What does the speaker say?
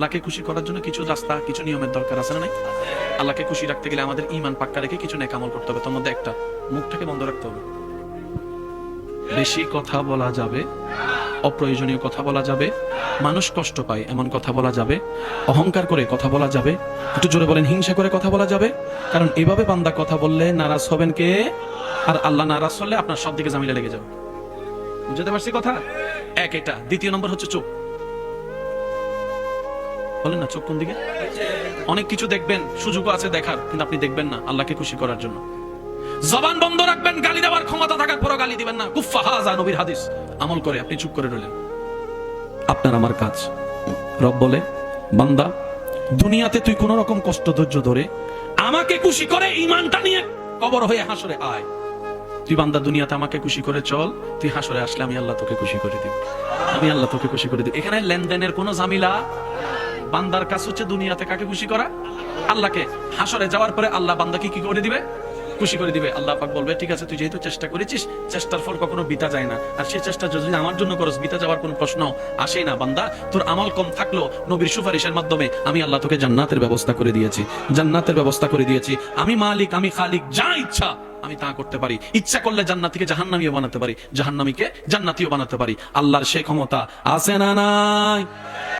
আল্লাহকে খুশি করার জন্য কিছু রাস্তা, কিছু নিয়মের দরকার আছে না? নাই? আল্লাহকে খুশি রাখতে গেলে আমাদের ঈমান পাক্কা রেখে কিছু নেক আমল করতে হবে। তার মধ্যে একটা, মুখটাকে বন্ধ রাখতে হবে। বেশি কথা বলা যাবে, অপ্রয়োজনীয় কথা বলা যাবে, মানুষ কষ্ট পায় এমন কথা বলা যাবে, অহংকার করে কথা বলা যাবে, একটু জোরে বলেন, হিংসা করে কথা বলা যাবে। কারণ এভাবে বান্দা কথা বললে নারাজ হবেন কে? আর আল্লাহ নারাজ হলে আপনার সব দিকে জামিলা লেগে যাবে। বুঝতে পারছি কথা? এক এটা। দ্বিতীয় নম্বর হচ্ছে চোখ। বলেন না, চোখ কোন দিকে? অনেক কিছু দেখবেন, সুযোগও আছে দেখার, কিন্তু আপনি দেখবেন না আল্লাহকে খুশি করার জন্য। জবান বন্ধ রাখবেন, গালি দেওয়ার ক্ষমতা থাকার পরও গালি দিবেন না। কুফা হাযা নবীর হাদিস। আমল করে আপনি চুপ করে রইলেন। আপনার আমার কাজ। রব বলে, বান্দা দুনিয়াতে তুই কোন রকম কষ্ট ধৈর্য ধরে আমাকে খুশি করে ঈমানটা নিয়ে কবর হয়ে হাসরে আয়। তুই বান্দা দুনিয়াতে আমাকে খুশি করে চল, তুই হাসরে আসলে আমি আল্লাহ তোকে খুশি করে দিব। আমি আল্লাহ তোকে খুশি করে দিব। এখানে লেনদেনের কোনো ঝামেলা। বান্দার কাজ হচ্ছে দুনিয়াতে কাকে খুশি করা? আল্লাহকে। হাসরে যাওয়ার পরে আল্লাহ বান্দাকে কি করে দিবে? খুশি করে দিবে। আল্লাহ পাক বলবে, ঠিক আছে, তুই যেহেতু চেষ্টা করেছিস, চেষ্টার ফল কখনো বৃথা যায় না। আর সেই চেষ্টা যদি আমার জন্য করস, বৃথা যাওয়ার কোনো প্রশ্ন আসেই না। বান্দা, তোর আমল কম থাকলো নবীর সুপারিশের মাধ্যমে আমি আল্লাহ তোকে জান্নাতের ব্যবস্থা করে দিয়েছি। জান্নাতের ব্যবস্থা করে দিয়েছি। আমি মালিক, আমি খালিক, যা ইচ্ছা আমি তা করতে পারি। ইচ্ছা করলে জান্নাতীকে জাহান্নামীও বানাতে পারি, জাহান্নামীকে জান্নাতীও বানাতে পারি। আল্লাহর সেই ক্ষমতা আছে না নাই?